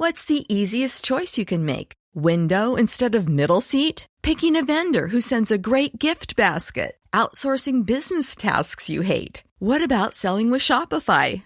What's the easiest choice you can make? Window instead of middle seat? Picking a vendor who sends a great gift basket? Outsourcing business tasks you hate? What about selling with Shopify?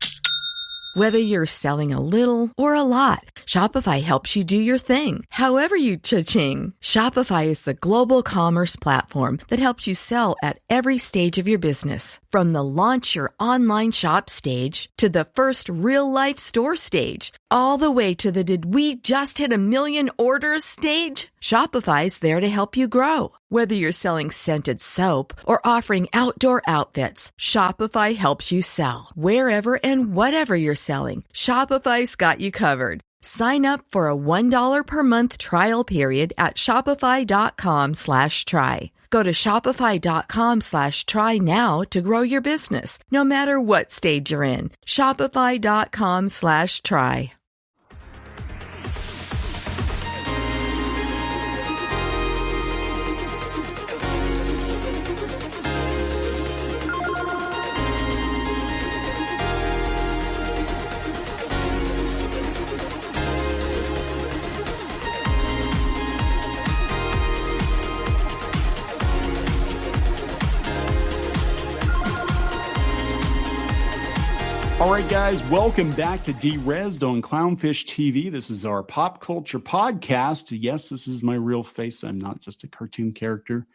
Whether you're selling a little or a lot, Shopify helps you do your thing, however you cha-ching. Shopify is the global commerce platform that helps you sell at every stage of your business. From the launch your online shop stage to the first real-life store stage, all the way to the did we just hit a million orders stage. Shopify's there to help you grow. Whether you're selling scented soap or offering outdoor outfits, Shopify helps you sell. Wherever and whatever you're selling, Shopify's got you covered. Sign up for a $1 per month trial period at shopify.com/try. Go to shopify.com/try now to grow your business, no matter what stage you're in. Shopify.com/try. All right, guys, welcome back to Derezed on Clownfish TV. This is our pop culture podcast. Yes, this is my real face. I'm not just a cartoon character.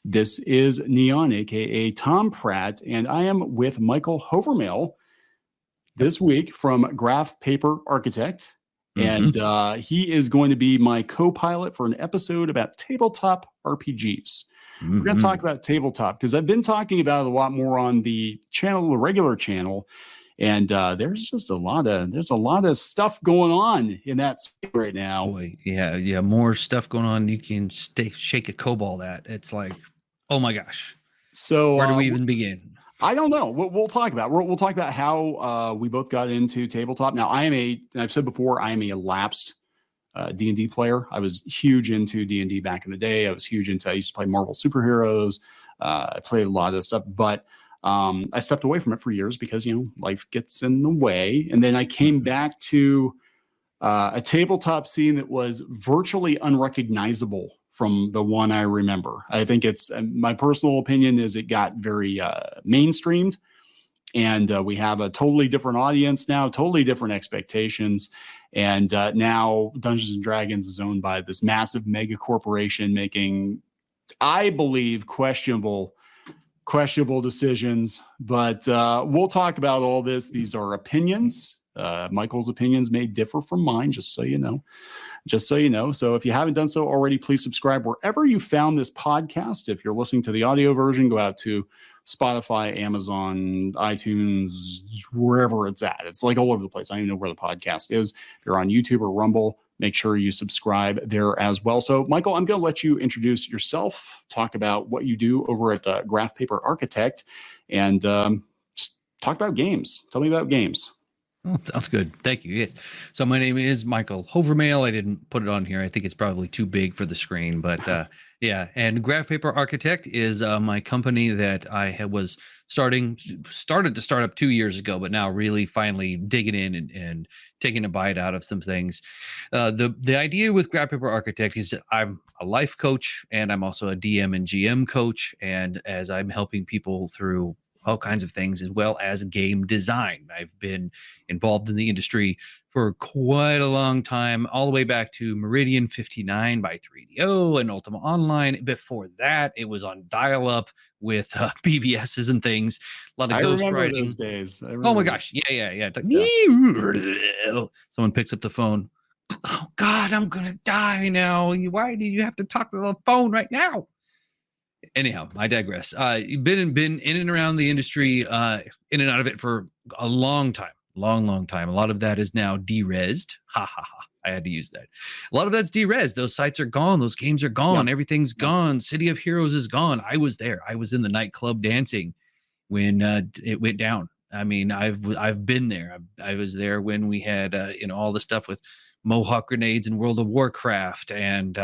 This is Neon, a.k.a. Tom Pratt, and I am with Michael Hovermail this week from Graph Paper Architect. And he is going to be my co-pilot for an episode about tabletop RPGs. We're going to talk about tabletop because I've been talking about it a lot more on the channel, the regular channel. And there's just a lot of stuff going on in that space right now. Boy, yeah, more stuff going on. You can shake a cobalt at. It's like, oh my gosh. So where do we even begin? I don't know. We'll talk about. We'll talk about how we both got into tabletop. Now, I've said before, I am a lapsed D&D player. I was huge into D&D back in the day. I used to play Marvel superheroes. I played a lot of this stuff, but I stepped away from it for years because, life gets in the way. And then I came back to a tabletop scene that was virtually unrecognizable from the one I remember. I think it's my personal opinion is it got very mainstreamed, and we have a totally different audience now, totally different expectations. And now Dungeons and Dragons is owned by this massive mega corporation making, I believe, questionable decisions, but we'll talk about all this. These are opinions. Michael's opinions may differ from mine, just so you know. So if you haven't done so already, please subscribe wherever you found this podcast. If you're listening to the audio version, go out to Spotify, Amazon, iTunes, wherever it's at. It's like all over the place. I don't even know where the podcast is. If you're on YouTube or Rumble, make sure you subscribe there as well. So, Michael, I'm going to let you introduce yourself, talk about what you do over at Graph Paper Architect, and just talk about games. Tell me about games. Oh, sounds good. Thank you. Yes. So my name is Michael Hovermail. I didn't put it on here. I think it's probably too big for the screen, but yeah. And Graph Paper Architect is my company that I was started to start up 2 years ago, but now really finally digging in and taking a bite out of some things. The idea with Graph Paper Architect is I'm a life coach, and I'm also a DM and GM coach. And as I'm helping people through all kinds of things, as well as game design. I've been involved in the industry for quite a long time, all the way back to Meridian 59 by 3DO and Ultima Online. Before that, it was on dial-up with BBSs and things. A lot of ghostwriting. Those days. Oh my gosh. Yeah. Someone picks up the phone. Oh God, I'm going to die now. Why do you have to talk to the phone right now? Anyhow, I digress. Been in and around the industry, in and out of it for a long time. A lot of that is now derezed. Ha ha ha. I had to use that. A lot of that's derezed. Those sites are gone. Those games are gone. Yeah. Everything's gone. City of Heroes is gone. I was there. I was in the nightclub dancing when it went down. I mean, I've been there. I was there when we had all the stuff with Mohawk grenades in World of Warcraft, and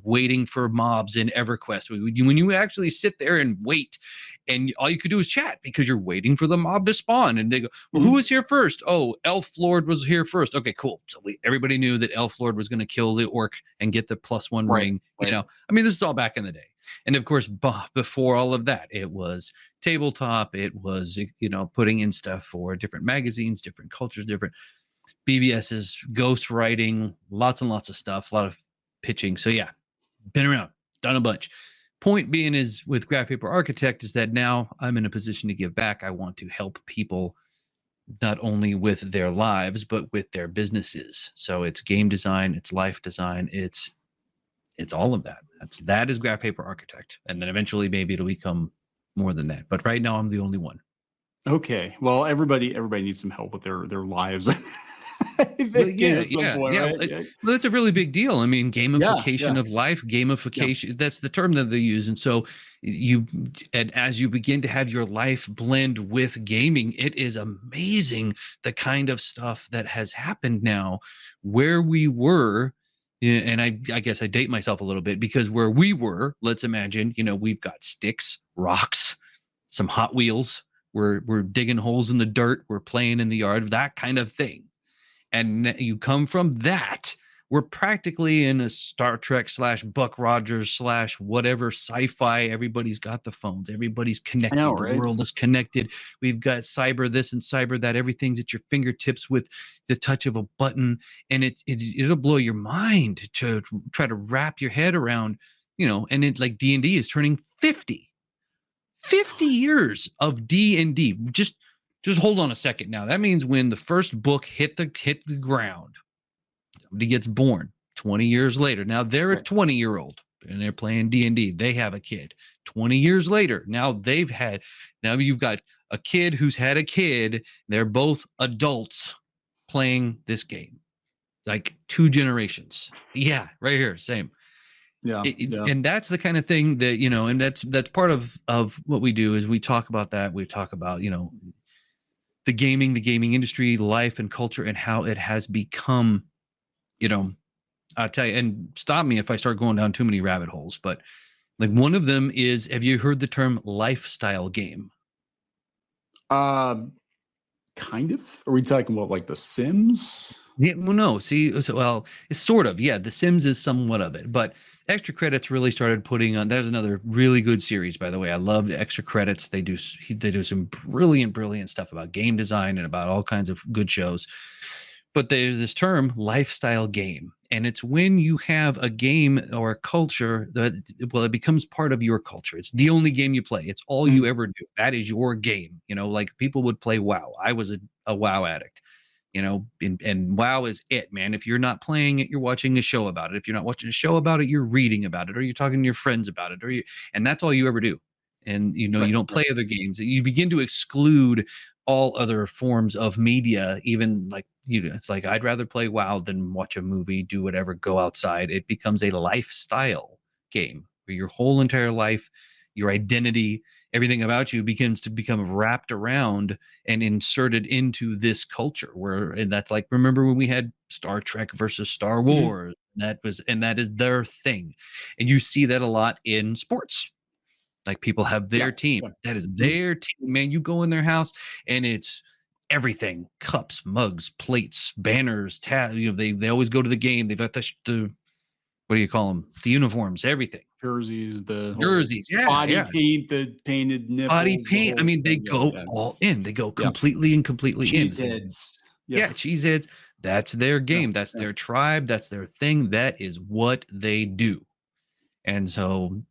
waiting for mobs in EverQuest. When you actually sit there and wait and all you could do is chat because you're waiting for the mob to spawn. And they go, well, who was here first? Oh, Elf Lord was here first. Okay, cool. So everybody knew that Elf Lord was going to kill the orc and get the +1 ring. You know, I mean, this is all back in the day. And of course, before all of that, it was tabletop. It was, you know, putting in stuff for different magazines, different cultures, different BBSs, ghost writing, lots and lots of stuff, a lot of pitching. So yeah, been around, done a bunch. Point being is with Graph Paper Architect is that now I'm in a position to give back. I want to help people not only with their lives, but with their businesses. So it's game design, it's life design, it's all of that. That is Graph Paper Architect. And then eventually maybe it'll become more than that. But right now I'm the only one. Okay. Well, everybody needs some help with their lives. Well, that's a really big deal. I mean, gamification of life, gamification, that's the term that they use. And so as you begin to have your life blend with gaming, it is amazing the kind of stuff that has happened now where we were. And I guess I date myself a little bit because where we were, let's imagine, you know, we've got sticks, rocks, some Hot Wheels. We're digging holes in the dirt. We're playing in the yard, that kind of thing. And you come from that, we're practically in a Star Trek / Buck Rogers / whatever sci-fi. Everybody's got the phones. Everybody's connected. The world is connected. We've got cyber this and cyber that. Everything's at your fingertips with the touch of a button. And it'll blow your mind to try to wrap your head around, you know, and it like D&D is turning 50 years of D&D. Just hold on a second now. That means when the first book hit the ground, somebody gets born 20 years later. Now they're a 20-year-old and they're playing D&D. They have a kid. 20 years later, now you've got a kid who's had a kid. They're both adults playing this game. Like 2 generations. Yeah, right here, same. Yeah. And that's the kind of thing that, you know, and that's part of what we do is we talk about that. We talk about, you know, the gaming industry, life and culture, and how it has become, you know, I'll tell you, and stop me if I start going down too many rabbit holes, but like one of them is, have you heard the term lifestyle game? Kind of. Are we talking about like The Sims? Yeah, well, no. See, well, it's sort of. Yeah, The Sims is somewhat of it, but Extra Credits really started putting on. There's another really good series, by the way. I love Extra Credits. They do some brilliant stuff about game design and about all kinds of good shows. But there's this term, lifestyle game, and it's when you have a game or a culture that, well, it becomes part of your culture. It's the only game you play. It's all you ever do. That is your game. You know, like people would play WoW. I was a WoW addict. You know, and WoW is it, man. If you're not playing it, you're watching a show about it. If you're not watching a show about it, you're reading about it, or you're talking to your friends about it, and that's all you ever do. And, you know, you don't play other games. You begin to exclude all other forms of media, even like, you know, it's like, I'd rather play WoW than watch a movie, do whatever, go outside. It becomes a lifestyle game where your whole entire life, your identity, everything about you begins to become wrapped around and inserted into this culture and that's like, remember when we had Star Trek versus Star Wars? That is their thing. And you see that a lot in sports. Like people have their team. That is their team, man. You go in their house and it's everything: cups, mugs, plates, banners, you know, they always go to the game. They've got the what do you call them? The uniforms, everything. Jerseys, body paint, the painted nipples. Body paint. I mean, they go all in. They go completely in. Cheeseheads. Yeah, cheeseheads. That's their game. That's their tribe. That's their thing. That is what they do. And so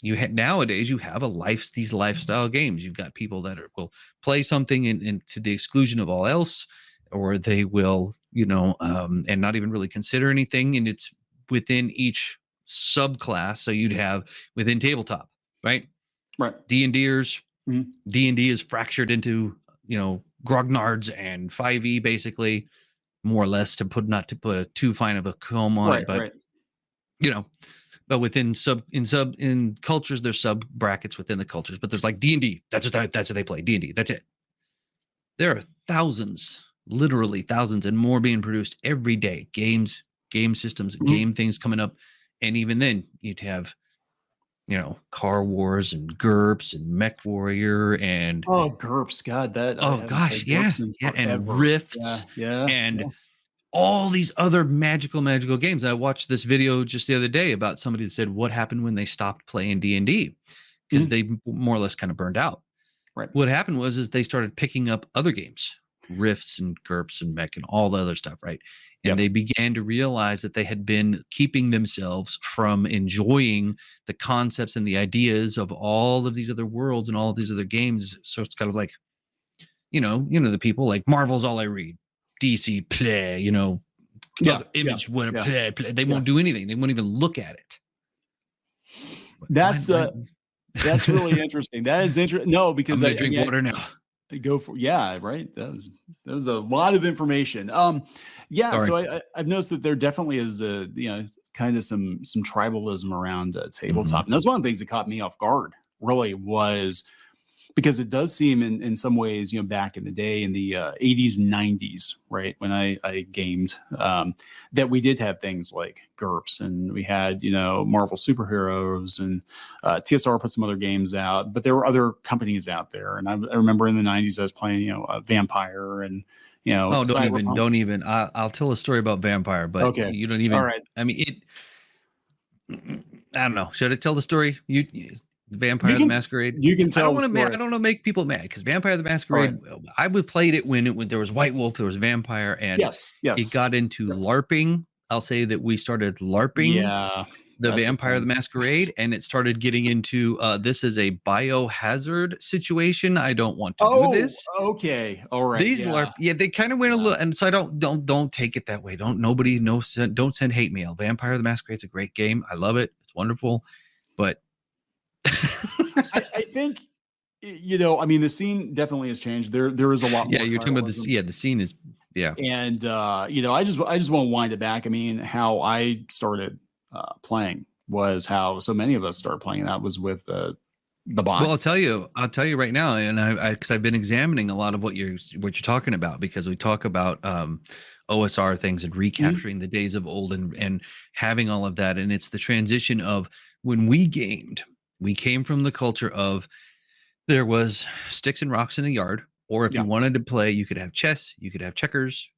nowadays you have these lifestyle games. You've got people that will play something and to the exclusion of all else, or they will, you know, and not even really consider anything. And it's within each subclass. So you'd have within tabletop, right? D&Ders. D&D is fractured into, you know, grognards and 5e, basically, more or less, not to put too fine of a comb on it, but you know, but within in cultures, there's sub brackets within the cultures, but there's like D&D. That's what they play. D&D. That's it. There are thousands, literally thousands, and more being produced every day. Games, game systems, game things coming up. And even then you'd have Car Wars and GURPS and Mech Warrior and Oh, GURPS, God, that I oh haven't gosh, played GURPS in and forever. Rifts and all these other magical games. I watched this video just the other day about somebody that said what happened when they stopped playing D&D because they more or less kind of burned out. Right. What happened was they started picking up other games, Rifts and GURPS and Mech and all the other stuff, right? And they began to realize that they had been keeping themselves from enjoying the concepts and the ideas of all of these other worlds and all of these other games. So it's kind of like, the people like Marvel's all I read, DC play, Image play. They won't do anything. They won't even look at it. That's really interesting. That is interesting. No, because I drink water now. Go for right. That was a lot of information. So I've noticed that there definitely is kind of some tribalism around tabletop, and that's one of the things that caught me off guard. Really was because it does seem in some ways, back in the day in the 80s and 90s, right, when I gamed, that we did have things like GURPS and we had, Marvel superheroes and TSR put some other games out, but there were other companies out there. And I remember in the 90s, I was playing, Vampire and, Oh, don't even. I'll tell a story about Vampire, but okay. You don't even. All right. I mean, I don't know. Should I tell the story? Vampire the Masquerade. You can tell. I don't want to make people mad because Vampire the Masquerade. Right. I would played it when there was White Wolf, there was Vampire, and it got into LARPing. I'll say that we started LARPing. The Vampire the Masquerade, and it started getting into this is a biohazard situation. I don't want to do this. Okay, all right. These LARP, they kind of went a little, and so I don't take it that way. Don't send hate mail. Vampire the Masquerade's a great game. I love it. It's wonderful, but. I think the scene definitely has changed. There is a lot more. Yeah, you're talking about the scene is and I just want to wind it back. I mean, how I started playing was how so many of us started playing, and that was with the bots. Well, I'll tell you right now, and because I've been examining a lot of what you're talking about, because we talk about OSR things and recapturing the days of old and having all of that, and it's the transition of when we gamed. We came from the culture of there was sticks and rocks in the yard, or if you wanted to play, you could have chess, you could have checkers.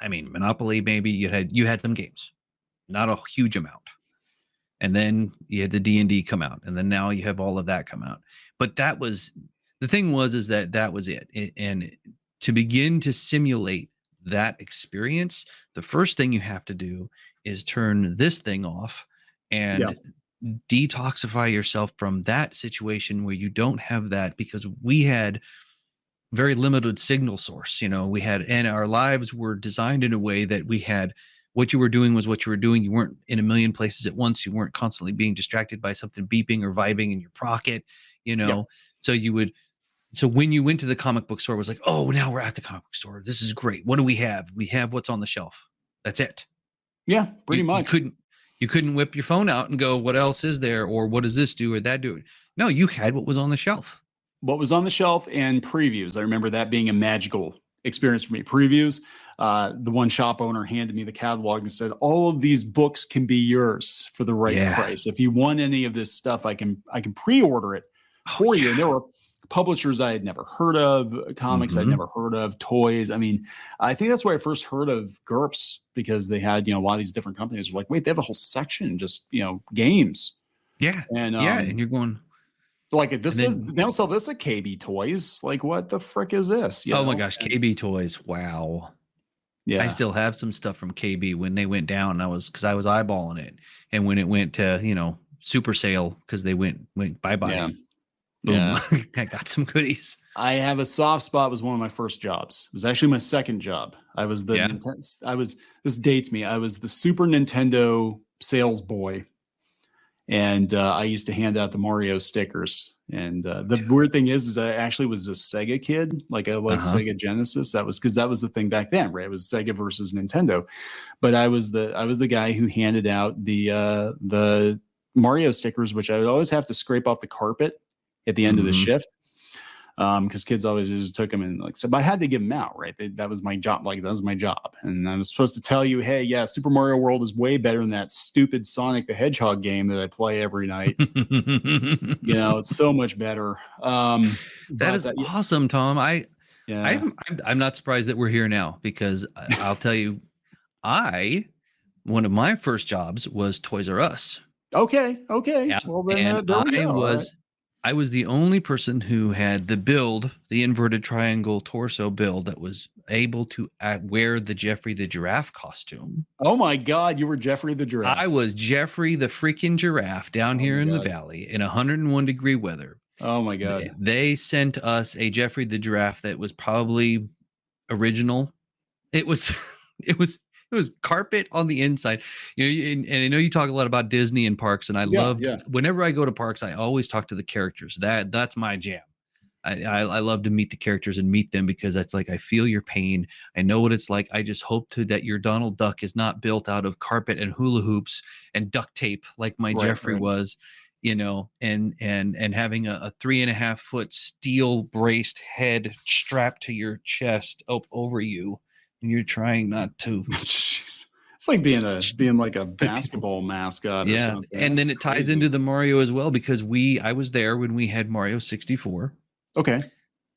I mean, Monopoly, maybe you had some games, not a huge amount. And then you had the D&D come out, and then now you have all of that come out. But that was the thing is that was it. And to begin to simulate that experience, the first thing you have to do is turn this thing off and detoxify yourself from that situation where you don't have that, because we had very limited signal source. We had, and our lives were designed in a way that we had what you were doing was what you were doing. You weren't in a million places at once. You weren't constantly being distracted by something beeping or vibing in your pocket, So when you went to the comic book store, it was like, oh, now we're at the comic book store. This is great. What do we have? We have what's on the shelf. That's it. Yeah, pretty much. You couldn't whip your phone out and go, what else is there? Or what does this do or that do? No, you had what was on the shelf. What was on the shelf and previews. I remember that being a magical experience for me. Previews. The one shop owner handed me the catalog and said, all of these books can be yours for the right price. If you want any of this stuff, I can pre-order it for you. And there were publishers I had never heard of, comics I'd never heard of, toys. I mean, I think that's where I first heard of GURPS, because they had, a lot of these different companies were like, wait, they have a whole section, just, games. Yeah. And you're going like this. They don't sell this at KB Toys. Like, what the frick is this? My gosh. KB Toys. Wow. Yeah. I still have some stuff from KB when they went down. Because I was eyeballing it. And when it went to, super sale, because they went bye-bye. Yeah. Boom. Yeah. I got some goodies. I have a soft spot. It was one of my first jobs. It was actually my second job. I was this dates me. I was the Super Nintendo sales boy. And I used to hand out the Mario stickers. And the weird thing is I actually was a Sega kid. Like I like Sega Genesis. That was because that was the thing back then, right? It was Sega versus Nintendo. But I was the guy who handed out the Mario stickers, which I would always have to scrape off the carpet at the end of the shift. because kids always just took them and like, so, but I had to give them out, right? That was my job. Like, that was my job. And I was supposed to tell you, hey, yeah, Super Mario World is way better than that stupid Sonic the Hedgehog game that I play every night. It's so much better. That is awesome, Tom. Yeah. I'm not surprised that we're here now, because I'll tell you, one of my first jobs was Toys R Us. Okay. Yeah. Well, then And there we go. I was the only person who had the inverted triangle torso build, that was able to wear the Jeffrey the Giraffe costume. Oh my God, you were Jeffrey the Giraffe. I was Jeffrey the freaking Giraffe down here in the valley in 101-degree weather. Oh my God. They sent us a Jeffrey the Giraffe that was probably original. It was carpet on the inside, and I know you talk a lot about Disney and parks, and I love whenever I go to parks, I always talk to the characters. That's my jam. I love to meet the characters and meet them, because that's like, I feel your pain. I know what it's like. I just hope that your Donald Duck is not built out of carpet and hula hoops and duct tape like my Jeffrey was, and having a 3.5-foot steel braced head strapped to your chest over you. And you're trying not to. It's like being like a basketball mascot. Yeah, or something. And then it ties into the Mario as well, because I was there when we had Mario 64. Okay.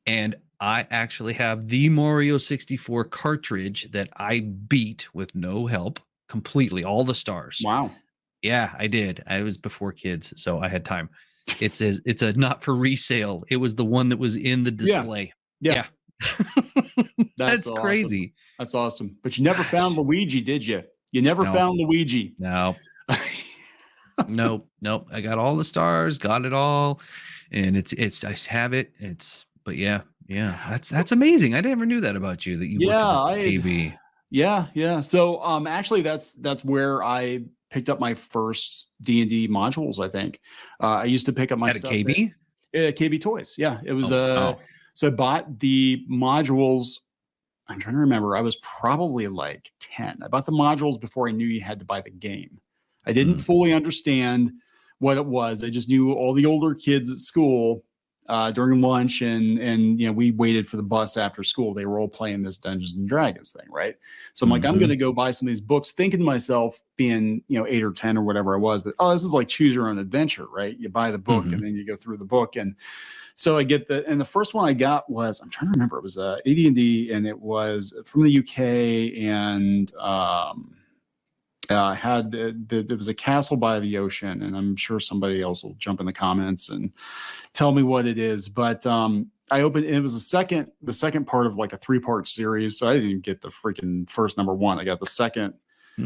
And I actually have the Mario 64 cartridge that I beat with no help completely, all the stars. Wow. Yeah, I did. I was before kids, so I had time. It's a not for resale. It was the one that was in the display. Yeah. That's awesome. Crazy. That's awesome. But you never found Luigi, did you? You never found Luigi. No. Nope. I got all the stars, got it all, and it's I have it. But yeah. That's amazing. I never knew that about you, that you worked at KB. Yeah. So actually that's where I picked up my first D&D modules, I think. I used to pick up my stuff at KB? KB Toys. Yeah. It was so I bought the modules. I'm trying to remember. I was probably like 10. I bought the modules before I knew you had to buy the game. I didn't fully understand what it was. I just knew all the older kids at school during lunch, and we waited for the bus after school. They were all playing this Dungeons and Dragons thing, right? So I'm like, I'm going to go buy some of these books, thinking to myself, being 8 or 10 or whatever I was, that this is like choose your own adventure, right? You buy the book and then you go through the book. And so I get the first one I got was, I'm trying to remember, it was AD&D, and it was from the UK, and it was a castle by the ocean, and I'm sure somebody else will jump in the comments and tell me what it is. But I opened, it was the second part of like a 3-part series. So I didn't even get the freaking first number 1. I got the second.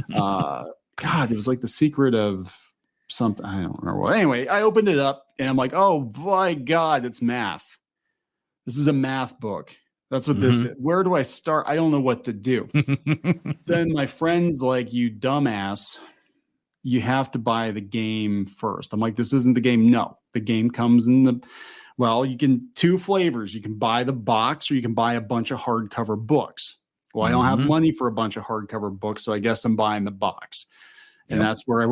God, it was like the secret of something. I don't remember what. Anyway, I opened it up and I'm like, oh my God, it's math. This is a math book. That's what this is. Where do I start? I don't know what to do. So then my friend's like, you dumbass, you have to buy the game first. I'm like, this isn't the game. No, the game comes in you can 2 flavors. You can buy the box, or you can buy a bunch of hardcover books. Well, I don't have money for a bunch of hardcover books, so I guess I'm buying the box. And that's where I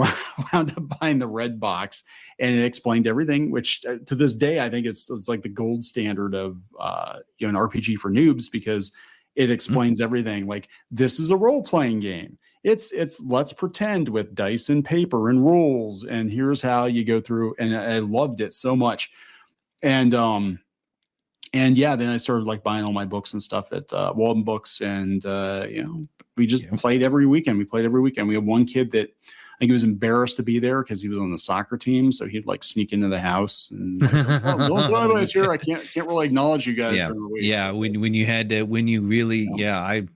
wound up buying the red box, and it explained everything, which to this day, I think it's like the gold standard of an RPG for noobs, because it explains everything. Like, this is a role-playing game. It's let's pretend with dice and paper and rules, and here's how you go through. And I loved it so much. And then I started like buying all my books and stuff at Walden Books, and we just played every weekend. We had one kid that I think he was embarrassed to be there because he was on the soccer team, so he'd like sneak into the house and like, don't tell anybody's here. I can't really acknowledge you guys during the week. Yeah, when you had to, when you really, I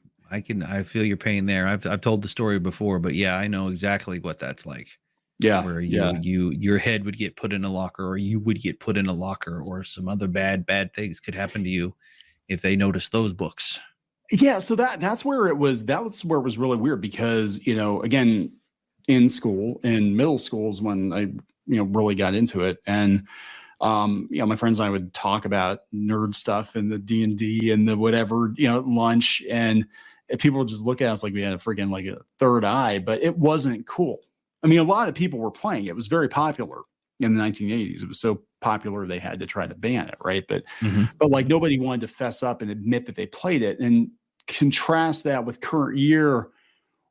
feel your pain there. I've told the story before, but yeah, I know exactly what that's like. Yeah, where your head would get put in a locker, or you would get put in a locker, or some other bad things could happen to you if they noticed those books. Yeah, so that's where it was. That was where it was really weird, because again, in school, in middle schools, when I really got into it, and my friends and I would talk about nerd stuff and the D&D and the whatever at lunch, and people would just look at us like we had a freaking like a third eye, but it wasn't cool. I mean, a lot of people were playing. It was very popular. in the 1980s. It was so popular they had to try to ban it, right? But Mhm. but like nobody wanted to fess up and admit that they played it. And contrast that with current year,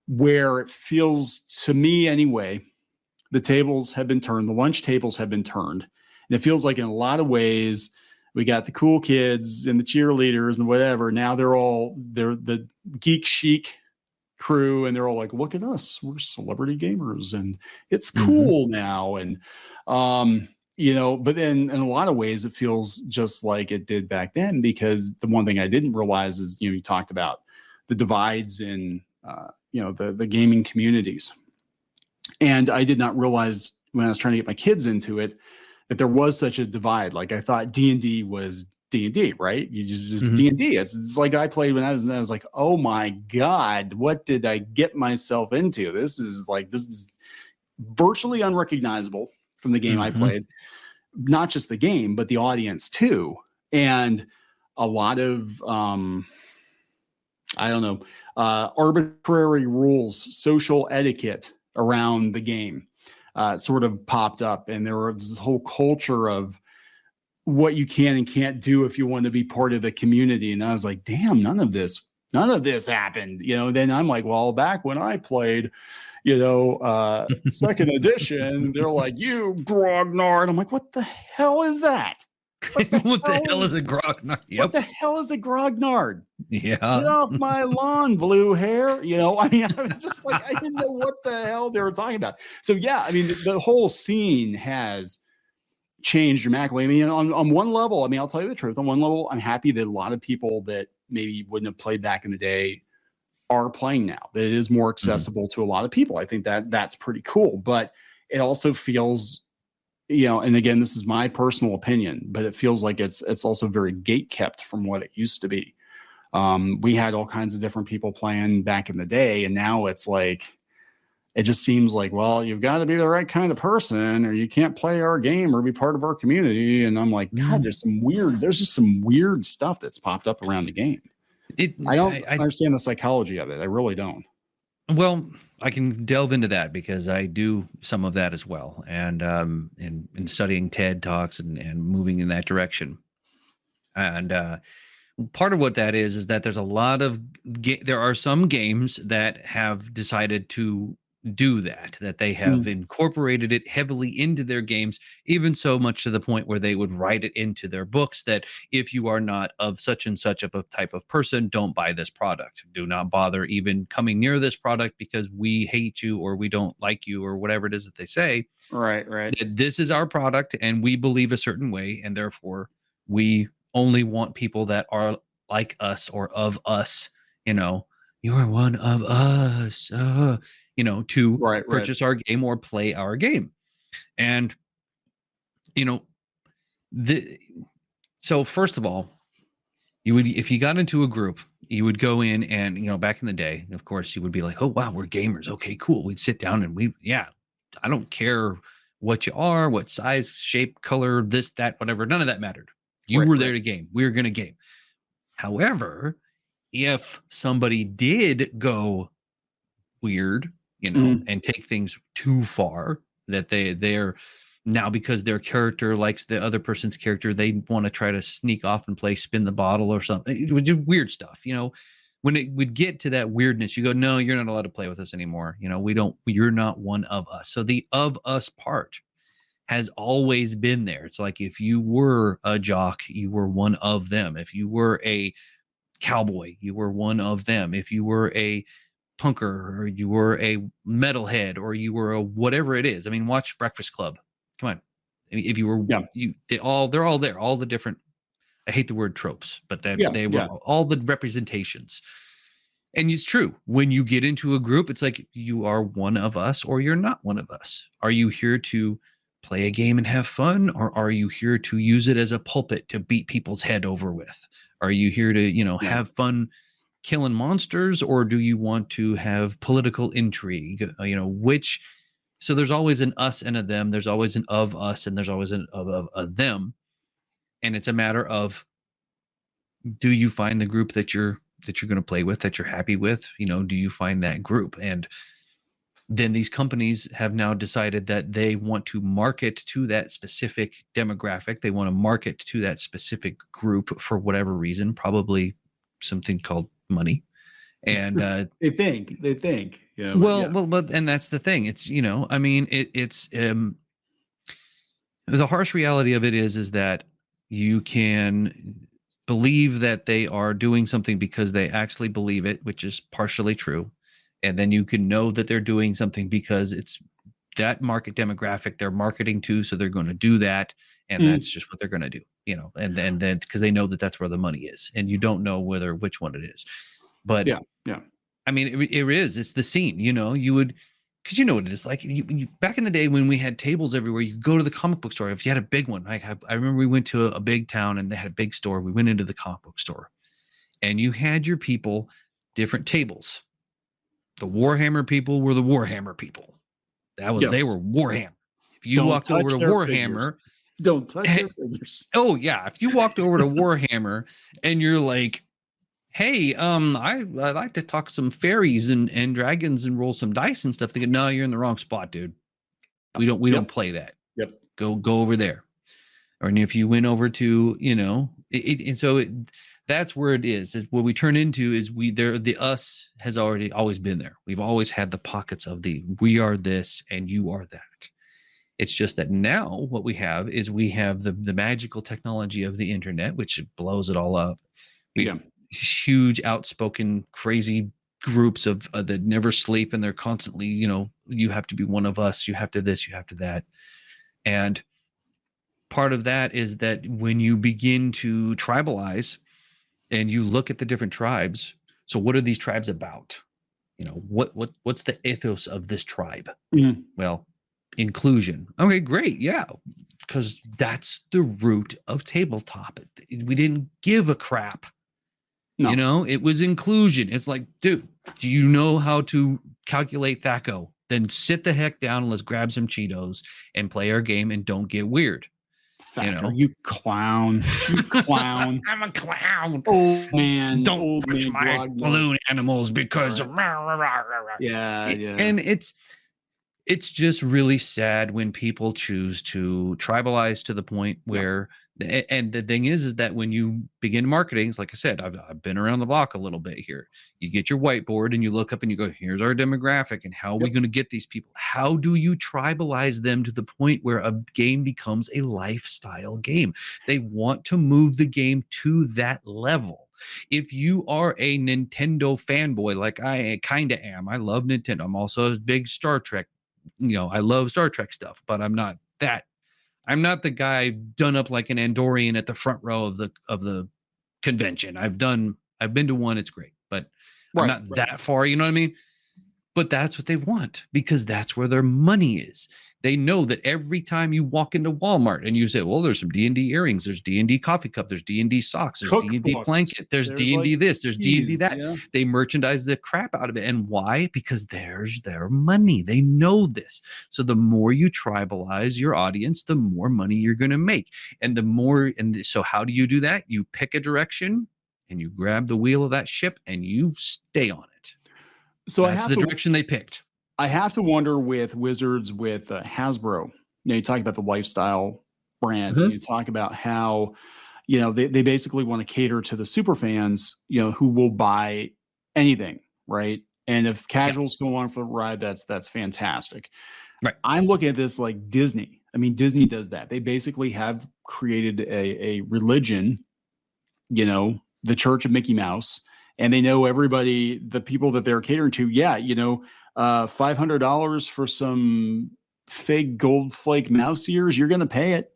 where it feels, to me anyway, the tables have been turned, the lunch tables have been turned. And it feels like in a lot of ways, we got the cool kids and the cheerleaders and whatever. Now they're the geek chic crew, and they're all like, look at us, we're celebrity gamers and it's cool now. And but then in a lot of ways it feels just like it did back then, because the one thing I didn't realize is, you talked about the divides in the gaming communities. And I did not realize when I was trying to get my kids into it that there was such a divide. Like I thought D&D was D&D, right? You just D&D. It's like I played when I was like, oh my God, what did I get myself into? This is virtually unrecognizable from the game I played. Not just the game, but the audience too. And a lot of, arbitrary rules, social etiquette around the game sort of popped up. And there was this whole culture of what you can and can't do if you want to be part of the community. And I was like, damn, none of this happened. Then I'm like, well, back when I played, second edition, they're like, you grognard. I'm like, what the hell is that? What the hell is a grognard? Yep. What the hell is a grognard? Yeah. Get off my lawn, blue hair. I was just like, I didn't know what the hell they were talking about. So yeah, I mean, the whole scene has changed dramatically. I mean, on one level, I'll tell you the truth. On one level, I'm happy that a lot of people that maybe wouldn't have played back in the day are playing now, that it is more accessible to a lot of people. I think that's pretty cool, but it also feels, and again, this is my personal opinion, but it feels like it's also very gate kept from what it used to be. We had all kinds of different people playing back in the day, and now it's like, it just seems like, well, you've got to be the right kind of person or you can't play our game or be part of our community. And I'm like, God, there's just some weird stuff that's popped up around the game. I don't understand the psychology of it. I really don't. Well, I can delve into that because I do some of that as well. And in studying TED Talks and moving in that direction. And part of what that is that there's a lot of there are some games that have decided to do that they have incorporated it heavily into their games, even so much to the point where they would write it into their books that if you are not of such and such of a type of person, don't buy this product. Do not bother even coming near this product because we hate you or we don't like you or whatever it is that they say. Right. That this is our product and we believe a certain way, and therefore we only want people that are like us or of us. You are one of us. To purchase our game or play our game. And, so first of all, if you got into a group, you would go in and, back in the day, of course, you would be like, oh, wow, we're gamers. Okay, cool. We'd sit down and I don't care what you are, what size, shape, color, this, that, whatever. None of that mattered. You were there to game. We were going to game. However, if somebody did go weird, and take things too far, that they're now, because their character likes the other person's character, they want to try to sneak off and play spin the bottle or something. It would do weird stuff. When it would get to that weirdness, you go, no, you're not allowed to play with us anymore. You're not one of us. So the of us part has always been there. It's like if you were a jock, you were one of them. If you were a cowboy, you were one of them. If you were a punker or you were a metalhead or you were a whatever it is. Watch Breakfast Club. Come on. If you were, they're all there, all the different, I hate the word tropes, but they were all the representations. And it's true. When you get into a group, it's like you are one of us or you're not one of us. Are you here to play a game and have fun, or are you here to use it as a pulpit to beat people's head over with? Are you here to, have fun killing monsters, or do you want to have political intrigue? So there's always an us and a them. There's always an of us and there's always an of a them. And it's a matter of, do you find the group that you're going to play with, that you're happy with? Do you find that group? And then these companies have now decided that they want to market to that specific demographic. They want to market to that specific group for whatever reason, probably something called money. And they think, but and that's the thing. It's, I mean, it's the harsh reality of it is that you can believe that they are doing something because they actually believe it, which is partially true. And then you can know that they're doing something because it's that market demographic they're marketing to. So they're going to do that. And that's just what they're going to do, and then because they know that that's where the money is, and you don't know which one it is. But yeah. I mean, it's the scene, you would, because you know what it is like. You back in the day when we had tables everywhere, you could go to the comic book store. If you had a big one, I remember we went to a big town and they had a big store. We went into the comic book store, and you had your people, different tables. The Warhammer people were the Warhammer people. They were Warhammer. If you walked over to Warhammer, don't touch their figures. Oh yeah, if you walked over to Warhammer and you're like, hey, I'd like to talk some fairies and dragons and roll some dice and stuff. They go, no, you're in the wrong spot, dude. We don't play that. Yep. Go over there. Or if you went over to, that's where it is. What we turn into is the us has always been there. We've always had the pockets of we are this and you are that. It's just that now what we have is the magical technology of the internet, which blows it all up. Huge, outspoken, crazy groups of that never sleep, and they're constantly, you have to be one of us, you have to this, you have to that. And part of that is that when you begin to tribalize and you look at the different tribes, so what are these tribes about? What's the ethos of this tribe? Well, inclusion. Okay, great. Yeah. Because that's the root of tabletop. We didn't give a crap. No. It was inclusion. It's like, dude, do you know how to calculate THACO? Then sit the heck down and let's grab some Cheetos and play our game and don't get weird. You clown. You clown. I'm a clown. Old man. Don't touch my balloon animals because yeah. And it's just really sad when people choose to tribalize to the point where and the thing is that when you begin marketing, it's like I said, I've been around the block a little bit here. You get your whiteboard and you look up and you go, here's our demographic and how are we going to get these people? How do you tribalize them to the point where a game becomes a lifestyle game? They want to move the game to that level. If you are a Nintendo fanboy, like I kind of am, I love Nintendo. I'm also a big Star Trek. I love Star Trek stuff, but I'm not the guy done up like an Andorian at the front row of the convention. I've been to one. It's great, but I'm not that far. You know what I mean? But that's what they want because that's where their money is. They know that every time you walk into Walmart and you say, well, there's some D&D earrings, there's D&D coffee cup, there's D&D socks, there's D&D blanket, there's D&D this, there's D&D that. Yeah. They merchandise the crap out of it. And why? Because there's their money. They know this. So the more you tribalize your audience, the more money you're going to make. And so how do you do that? You pick a direction and you grab the wheel of that ship and you stay on it. So that's the direction they picked. I have to wonder with Wizards, with Hasbro, you talk about the lifestyle brand, and you talk about how, they basically want to cater to the super fans, who will buy anything, right? And if casuals go on for the ride, that's fantastic. Right. I'm looking at this like Disney. I mean, Disney does that. They basically have created a religion, the Church of Mickey Mouse, and they know everybody, the people that they're catering to. Yeah, $500 for some fake gold flake mouse ears, you're going to pay it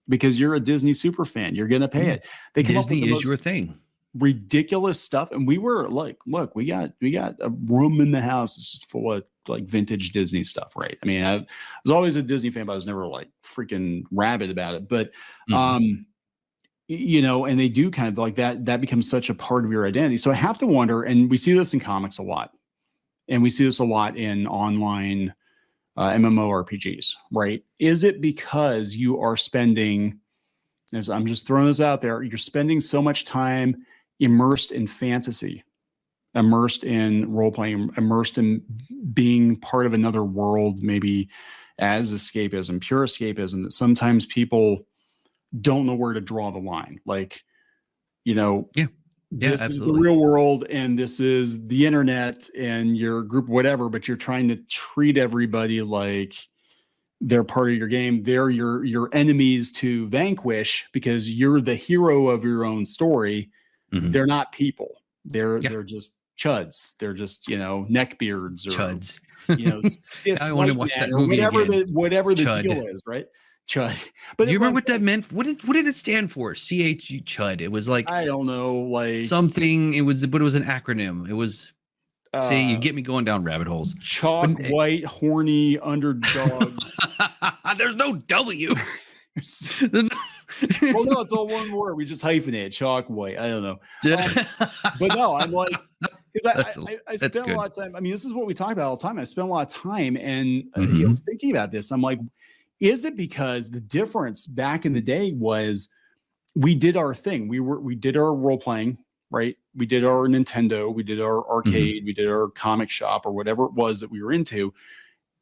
because you're a Disney super fan. You're going to pay it. They come Disney up with is your thing. Ridiculous stuff. And we were like, look, we got a room in the house. It's just full of like vintage Disney stuff. Right. I mean, I was always a Disney fan, but I was never like freaking rabid about it. But, and they do kind of like that becomes such a part of your identity. So I have to wonder, and we see this in comics a lot. And we see this a lot in online MMORPGs, right? Is it because you are spending, as I'm just throwing this out there, you're spending so much time immersed in fantasy, immersed in role playing, immersed in being part of another world, maybe as escapism, pure escapism, that sometimes people don't know where to draw the line. Like, you know, Yeah. Yeah, this is the absolutely. real world and this is the internet and your group, whatever, but you're trying to treat everybody like they're part of your game. They're your enemies to vanquish because you're the hero of your own story. Mhm. They're not people. Yeah. They're just chuds. They're just, you know, neckbeards or, Chuds. you know, cis I want to white watch men that or movie again. whatever the Chud. deal is, right? Chud. But Do you what remember I'm what that saying, meant? What did it stand for? CH Chud. It was like I don't know, like something. It was, but it was an acronym. It was. See, you uh get me going down rabbit holes. chalk But white horny underdogs. there's no W. Well, no, it's all one word. We just hyphenate chalk white. I don't know. But no, I'm like, because I spent a lot of time. I mean, this is what we talk about all the time. I spent a lot of time and you know, thinking about this. I'm like, is it because the difference back in the day was we did our thing. We did our role playing, right? We did our Nintendo, we did our arcade, we did our comic shop or whatever it was that we were into.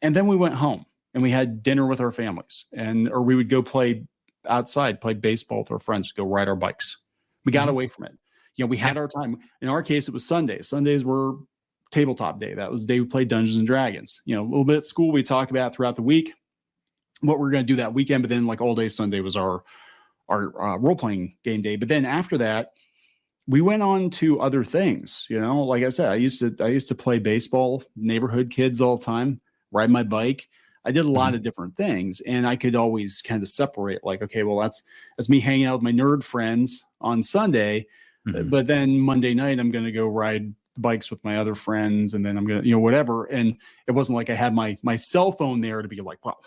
And then we went home and we had dinner with our families or we would go play outside, play baseball with our friends, go ride our bikes. We got away from it. You know, we had our time. In our case, it was Sundays. Sundays were tabletop day. That was the day we played Dungeons and Dragons. You know, a little bit at school we talk about throughout the week what we're going to do that weekend, but then like all day Sunday was our role playing game day. But then after that, we went on to other things. You know, like I said, I used to play baseball, neighborhood kids all the time, ride my bike. I did a lot of different things, and I could always kind of separate, like, okay, well, that's me hanging out with my nerd friends on Sunday, but then Monday night I'm going to go ride bikes with my other friends, and then I'm going to, you know, whatever. And it wasn't like I had my cell phone there to be like, well,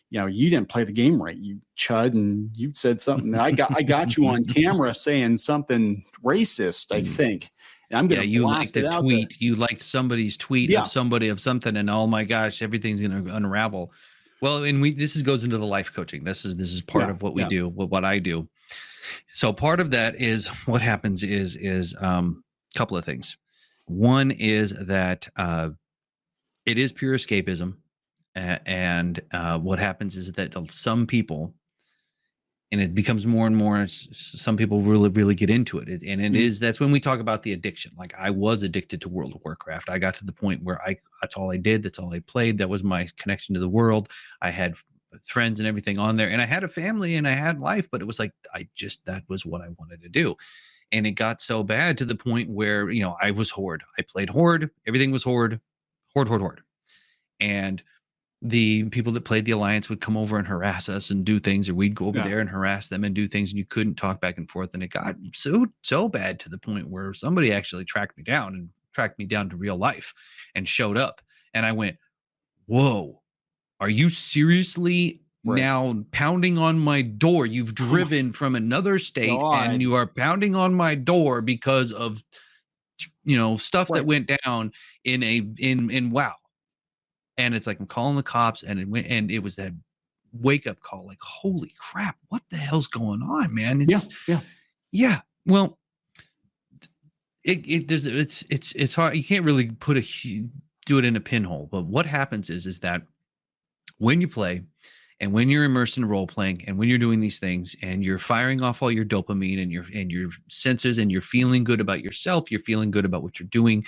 you know, you didn't play the game right, you chud, and you said something that I got you on camera saying something racist, I think. And I'm gonna you blast liked it a out tweet. You liked somebody's tweet of somebody of something, and oh my gosh, everything's gonna unravel. Well, and goes into the life coaching. This is part of what we do, what I do. So part of that is what happens is a couple of things. One is that it is pure escapism. And what happens is that some people, and it becomes more and more, some people really get into it. And it is, that's when we talk about the addiction. Like I was addicted to World of Warcraft. I got to the point where that's all I did. That's all I played. That was my connection to the world. I had friends and everything on there, and I had a family and I had life, but it was like, that was what I wanted to do. And it got so bad to the point where, you know, I was Horde. I played Horde. Everything was Horde. And the people that played the Alliance would come over and harass us and do things, or we'd go over there and harass them and do things, and you couldn't talk back and forth. And it got so bad to the point where somebody actually tracked me down to real life and showed up. And I went, whoa, are you seriously now pounding on my door? You've driven from another state and you are pounding on my door because of, you know, stuff that went down in WoW. And it's like, I'm calling the cops, and it was that wake up call, like, holy crap, what the hell's going on, man? Yeah. Well, it's hard. You can't really do it in a pinhole. But what happens is that when you play, and when you're immersed in role playing, and when you're doing these things, and you're firing off all your dopamine and your senses, and you're feeling good about yourself, you're feeling good about what you're doing,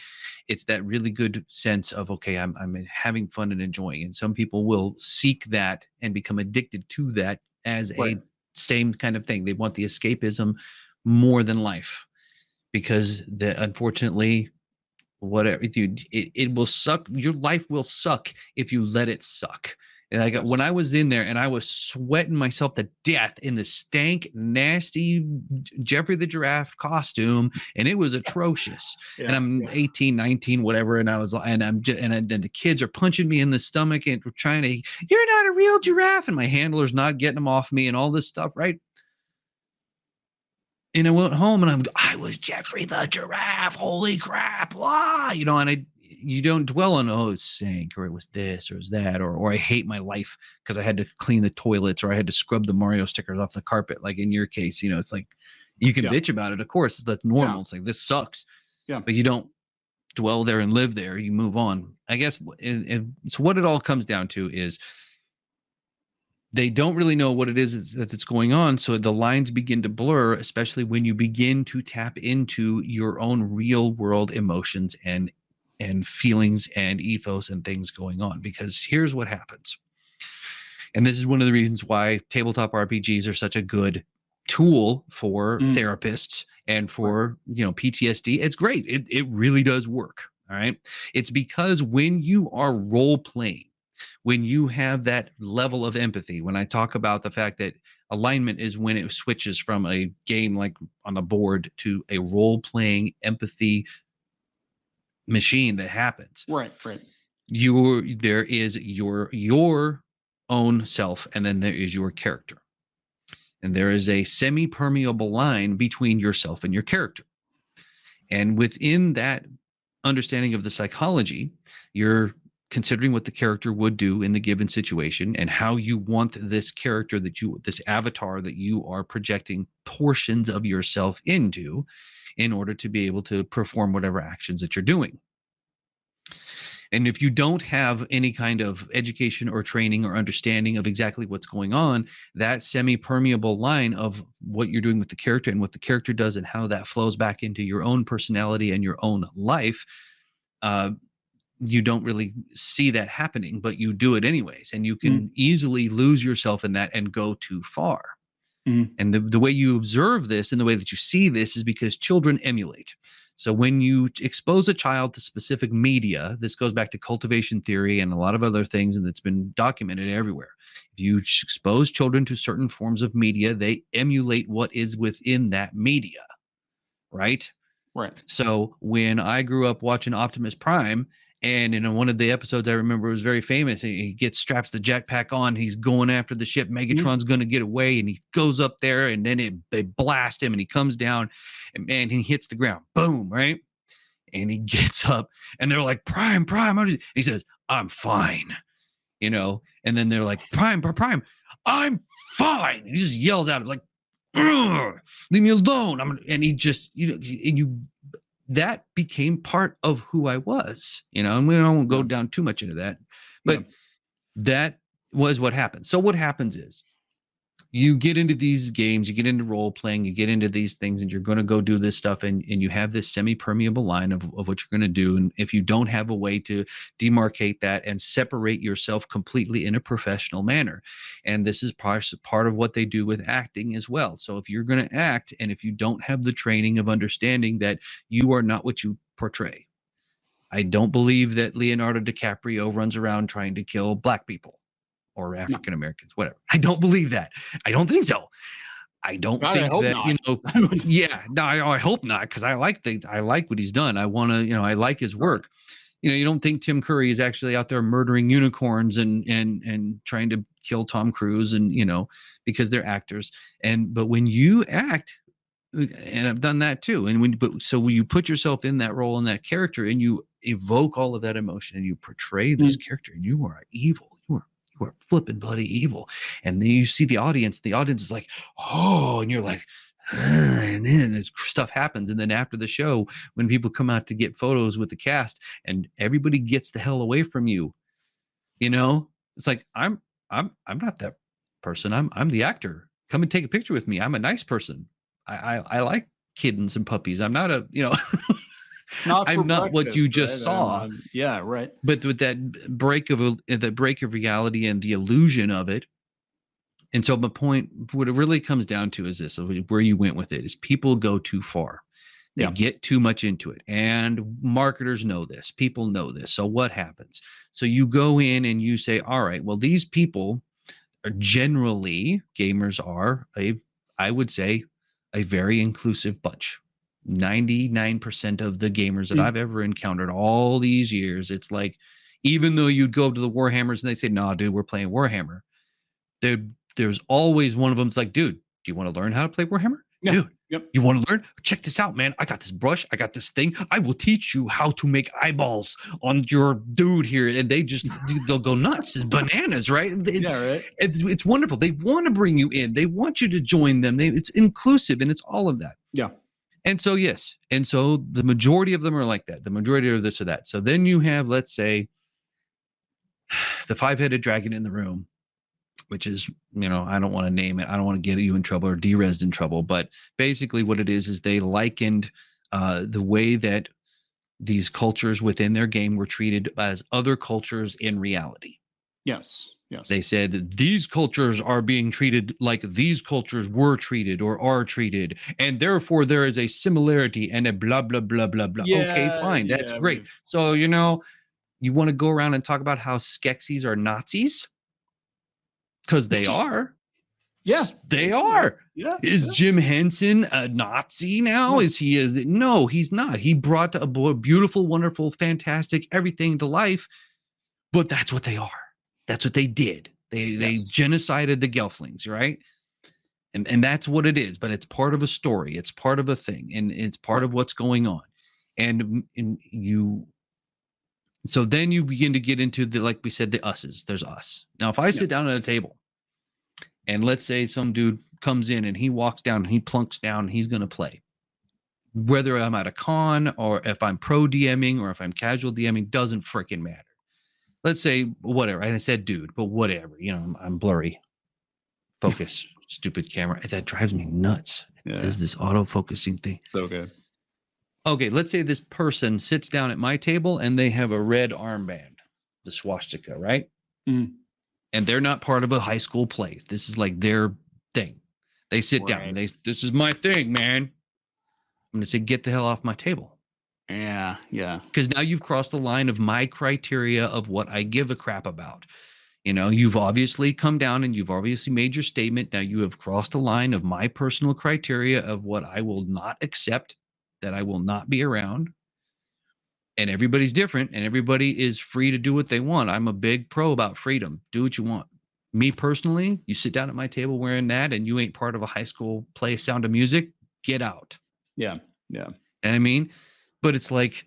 it's that really good sense of, okay, I'm having fun and enjoying. And some people will seek that and become addicted to that as a same kind of thing. They want the escapism more than life, because unfortunately, whatever, it will suck. Your life will suck if you let it suck. And when I was in there and I was sweating myself to death in the stank, nasty Jeffrey the Giraffe costume, and it was atrocious. And I'm 18, 19, whatever, and then the kids are punching me in the stomach and trying to, you're not a real giraffe, and my handler's not getting them off me and all this stuff, right? And I went home and I was Jeffrey the Giraffe. Holy crap! Blah, you know, and you don't dwell on, oh, it sank, or it was this, or it was that, or I hate my life because I had to clean the toilets, or I had to scrub the Mario stickers off the carpet. Like in your case, you know, it's like you can bitch about it. Of course, that's normal. It's like, this sucks. Yeah. But you don't dwell there and live there. You move on. I guess. So what it all comes down to is they don't really know what it is that's going on. So the lines begin to blur, especially when you begin to tap into your own real world emotions and feelings and ethos and things going on. Because here's what happens. And this is one of the reasons why tabletop RPGs are such a good tool for therapists and for, PTSD. It's great. It really does work. All right. It's because when you are role playing, when you have that level of empathy, when I talk about the fact that alignment is when it switches from a game like on a board to a role playing empathy machine that happens. Right. There is your own self, and then there is your character. And there is a semi-permeable line between yourself and your character. And within that understanding of the psychology, you're considering what the character would do in the given situation and how you want this character this avatar that you are projecting portions of yourself into in order to be able to perform whatever actions that you're doing. And if you don't have any kind of education or training or understanding of exactly what's going on, that semi-permeable line of what you're doing with the character and what the character does and how that flows back into your own personality and your own life, you don't really see that happening, but you do it anyways. And you can easily lose yourself in that and go too far. And the way you observe this and the way that you see this is because children emulate. So when you expose a child to specific media, this goes back to cultivation theory and a lot of other things, and it's been documented everywhere. If you expose children to certain forms of media, they emulate what is within that media, right? Right. So when I grew up watching Optimus Prime, and in one of the episodes I remember it was very famous, he straps the jetpack on, he's going after the ship, Megatron's going to get away, and he goes up there, and then they blast him, and he comes down, and man, he hits the ground, boom, right? And he gets up, and they're like, Prime, he says, I'm fine, and then they're like, Prime, I'm fine. And he just yells out like, leave me alone. And he just, that became part of who I was, and we don't go down too much into that, but that was what happened. So what happens is you get into these games, you get into role playing, you get into these things, and you're going to go do this stuff, and you have this semi-permeable line of what you're going to do. And if you don't have a way to demarcate that and separate yourself completely in a professional manner, and this is part of what they do with acting as well. So if you're going to act, and if you don't have the training of understanding that you are not what you portray, I don't believe that Leonardo DiCaprio runs around trying to kill black people or African Americans, whatever. I don't believe that. I don't think so. I don't think that, I hope not, because I like what he's done. I want to, I like his work. You don't think Tim Curry is actually out there murdering unicorns and trying to kill Tom Cruise and, because they're actors. But when you act, and I've done that too. And when you put yourself in that role and that character, and you evoke all of that emotion, and you portray this character, and you are evil. You are flipping bloody evil. And then you see the audience is like, oh, and you're like, and then stuff happens. And then after the show, when people come out to get photos with the cast and everybody gets the hell away from you, it's like, I'm not that person. I'm the actor. Come and take a picture with me. I'm a nice person. I like kittens and puppies. I'm not I'm not what you just saw. Yeah, right. But with that break of reality and the illusion of it. And so my point, what it really comes down to is this, where you went with it, is people go too far. They get too much into it. And marketers know this. People know this. So what happens? So you go in and you say, all right, well, these people are generally, gamers are, I would say, a very inclusive bunch. 99% of the gamers that I've ever encountered all these years, it's like, even though you'd go up to the Warhammers and they say, no, dude, we're playing Warhammer. There's always one of them that's like, dude, do you want to learn how to play Warhammer? Yeah. Dude, you want to learn? Check this out, man. I got this brush. I got this thing. I will teach you how to make eyeballs on your dude here. And they'll go nuts. It's bananas, right? Right. It's wonderful. They want to bring you in. They want you to join them. It's inclusive, and it's all of that. Yeah. And so, yes. And so the majority of them are like that. The majority are this or that. So then you have, let's say, the 5-headed dragon in the room, which is, I don't want to name it. I don't want to get you in trouble or Derez in trouble. But basically what it is they likened the way that these cultures within their game were treated as other cultures in reality. Yes. They said that these cultures are being treated like these cultures were treated or are treated, and therefore there is a similarity and a blah, blah, blah, blah, blah. Yeah, okay, fine. That's great. So, you want to go around and talk about how Skeksis are Nazis? Because they are. Yeah, they are. Yeah. Is Jim Henson a Nazi now? No. No, he's not. He brought a beautiful, wonderful, fantastic everything to life, but that's what they are. That's what they did. They genocided the Gelflings, right? And that's what it is. But it's part of a story. It's part of a thing, and it's part of what's going on. And you. So then you begin to get into like we said, the us's. There's us. Now, if I sit down at a table, and let's say some dude comes in and he walks down and he plunks down and he's going to play, whether I'm at a con or if I'm pro DMing or if I'm casual DMing, doesn't freaking matter. Let's say whatever. And I said, dude, but whatever, I'm blurry. Focus, stupid camera. That drives me nuts. It does this auto-focusing thing. So good. Okay, let's say this person sits down at my table and they have a red armband, the swastika, right? Mm. And they're not part of a high school play. This is like their thing. They sit down and this is my thing, man. I'm going to say, get the hell off my table. Yeah. Because now you've crossed the line of my criteria of what I give a crap about. You've obviously come down and you've obviously made your statement. Now you have crossed a line of my personal criteria of what I will not accept, that I will not be around. And everybody's different and everybody is free to do what they want. I'm a big pro about freedom. Do what you want. Me personally, you sit down at my table wearing that and you ain't part of a high school play Sound of Music, get out. Yeah. And I mean, but it's like,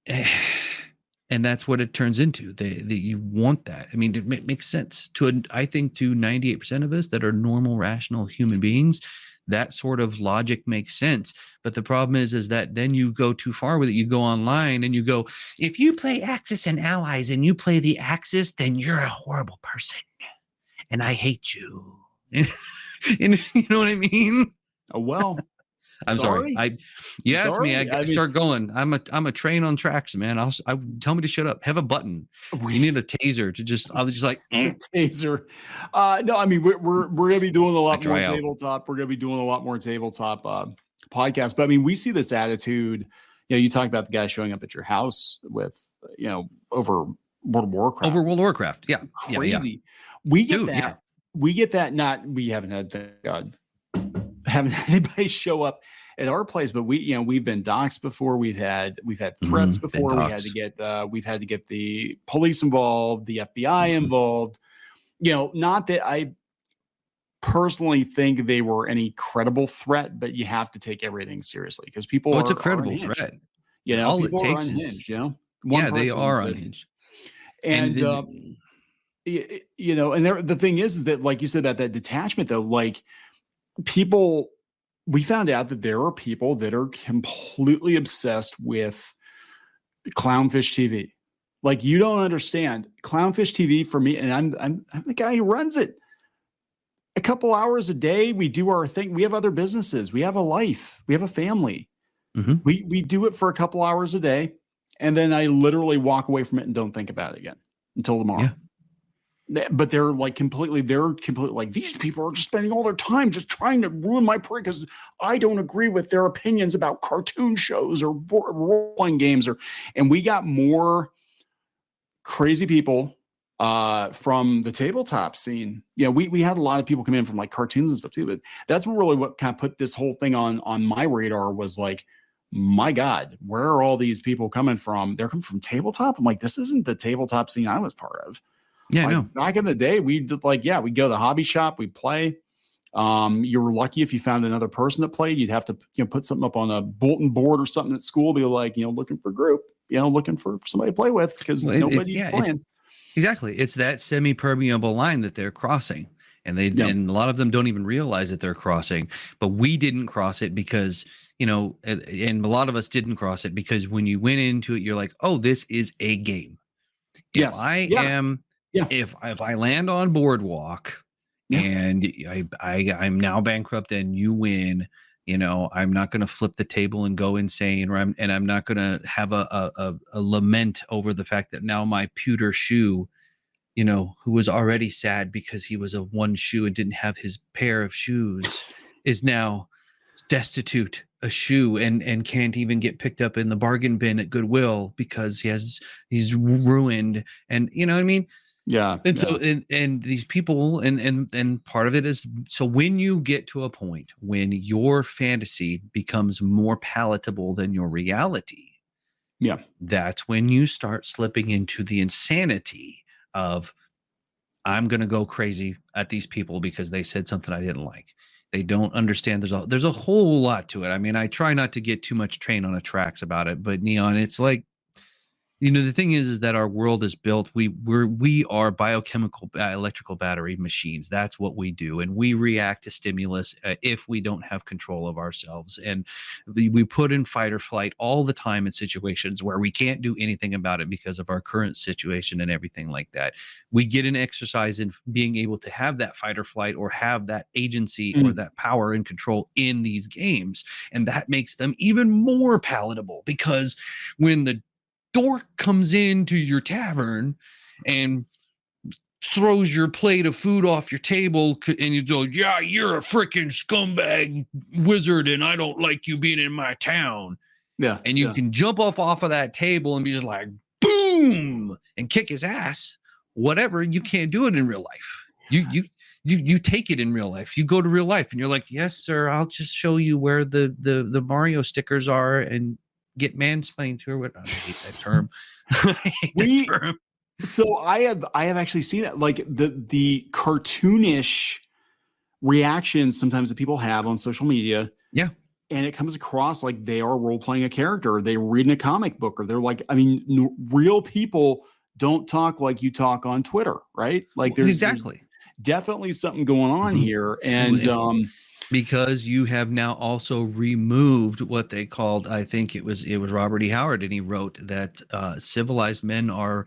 and that's what it turns into. You want that. I mean, it makes sense I think to 98% of us that are normal, rational human beings. That sort of logic makes sense. But the problem is that then you go too far with it. You go online and you go, if you play Axis and Allies and you play the Axis, then you're a horrible person. And I hate you. And you know what I mean? Oh, well. I'm sorry. You asked me, I start going. I'm a train on tracks, man. Tell me to shut up. Have a button. You need a taser to just. I was just like taser. No, I mean we're gonna be doing a lot more tabletop. We're gonna be doing a lot more tabletop podcasts. But I mean, we see this attitude. You talk about the guy showing up at your house with over World of Warcraft. Over World of Warcraft, yeah, crazy. Yeah. We get that. Yeah. We get that. We haven't had, thank God, haven't had anybody show up at our place, but we've been doxxed before. We've had threats before. We've had to get the police involved, the FBI involved. Not that I personally think they were any credible threat, but you have to take everything seriously because people it's a credible threat. All it takes is, they are unhinged. And the thing is that, like you said about that detachment, though, like people, we found out that there are people that are completely obsessed with Clownfish TV. Like, you don't understand. Clownfish TV for me, and I'm the guy who runs it. A couple hours a day, we do our thing. We have other businesses. We have a life. We have a family. Mm-hmm. We do it for a couple hours a day, and then I literally walk away from it and don't think about it again until tomorrow. Yeah. But they're completely like, these people are just spending all their time just trying to ruin my prayer because I don't agree with their opinions about cartoon shows or role-playing games. And we got more crazy people from the tabletop scene. We had a lot of people come in from like cartoons and stuff too, but that's what kind of put this whole thing on my radar was like, my God, where are all these people coming from? They're coming from tabletop. I'm like, this isn't the tabletop scene I was part of. Yeah, I know. Back in the day, we did we go to the hobby shop, we play. You were lucky if you found another person that played. You'd have to put something up on a bulletin board or something at school, be like, looking for a group, looking for somebody to play with because nobody's playing. Exactly. It's that semi-permeable line that they're crossing. And and a lot of them don't even realize that they're crossing. But we didn't cross it because and a lot of us didn't cross it because when you went into it, you're like, oh, this is a game. If Yes. Yeah. if I land on Boardwalk Yeah. and I'm now bankrupt and you win, I'm not going to flip the table and go insane, or I'm not going to have a lament over the fact that now my pewter shoe, who was already sad because he was a one shoe and didn't have his pair of shoes, is now destitute a shoe and can't even get picked up in the bargain bin at Goodwill because he's ruined. And you know what I mean? Yeah. And so and these people and part of it is, so when you get to a point when your fantasy becomes more palatable than your reality, that's when you start slipping into the insanity of, I'm going to go crazy at these people because they said something I didn't like. They don't understand. There's a whole lot to it. I mean, I try not to get too much train on the tracks about it, but Neon, it's like, the thing is that our world is built. We are biochemical, electrical battery machines. That's what we do, and we react to stimulus if we don't have control of ourselves. And we put in fight or flight all the time in situations where we can't do anything about it because of our current situation and everything like that. We get an exercise in being able to have that fight or flight, or have that agency or that power and control in these games, and that makes them even more palatable, because when the dork comes into your tavern and throws your plate of food off your table and you go, yeah, you're a freaking scumbag wizard and I don't like you being in my town. Yeah. And you can jump off of that table and be just like, boom, and kick his ass. Whatever. You can't do it in real life. You take it in real life. You go to real life and you're like, yes, sir, I'll just show you where the Mario stickers are, and get mansplained to her. What, I hate that term. So I have actually seen that, like the cartoonish reactions sometimes that people have on social media. Yeah. And it comes across like they are role playing a character, or they're reading a comic book, or they're like, I mean, real people don't talk like you talk on Twitter, right? Like there's definitely something going on here. And because you have now also removed what they called, I think it was Robert E. Howard, and he wrote that civilized men are,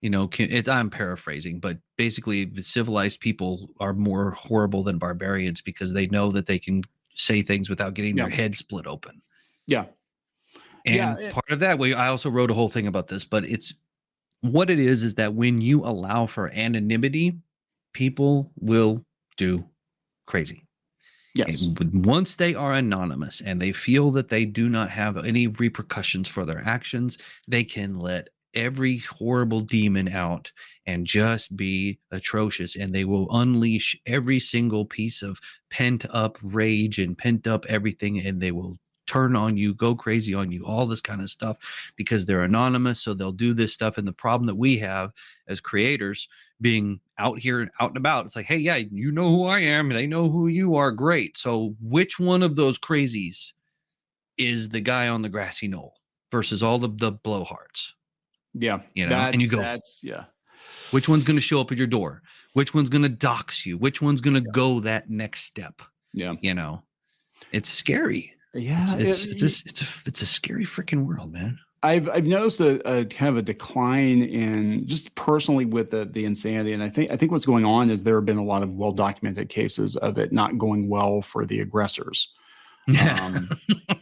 I'm paraphrasing, but basically the civilized people are more horrible than barbarians because they know that they can say things without getting their head split open. Yeah. And part of that way, I also wrote a whole thing about this, but it's what it is that when you allow for anonymity, people will do crazy. Yes. And once they are anonymous and they feel that they do not have any repercussions for their actions, they can let every horrible demon out and just be atrocious, and they will unleash every single piece of pent up rage and pent up everything, and they will turn on you, go crazy on you, all this kind of stuff, because they're anonymous. So they'll do this stuff. And the problem that we have as creators, being out here, out and about, it's like, hey, yeah, you know who I am. They know who you are. Great. So which one of those crazies is the guy on the grassy knoll versus all the blowhards? Yeah. And you go, which one's going to show up at your door? Which one's going to dox you? Which one's going to go that next step? Yeah. It's scary. Yeah. It's a scary freaking world, man. I've noticed a kind of a decline in just personally with the insanity. And I think what's going on is there have been a lot of well-documented cases of it not going well for the aggressors. And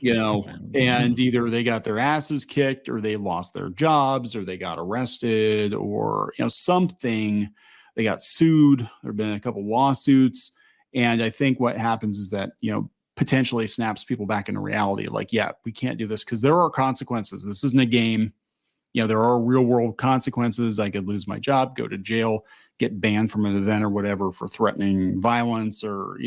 either they got their asses kicked, or they lost their jobs, or they got arrested, or, something, they got sued. There've been a couple lawsuits. And I think what happens is that, potentially snaps people back into reality. Like, yeah, we can't do this because there are consequences. This isn't a game. There are real world consequences. I could lose my job, go to jail, get banned from an event or whatever for threatening violence, or,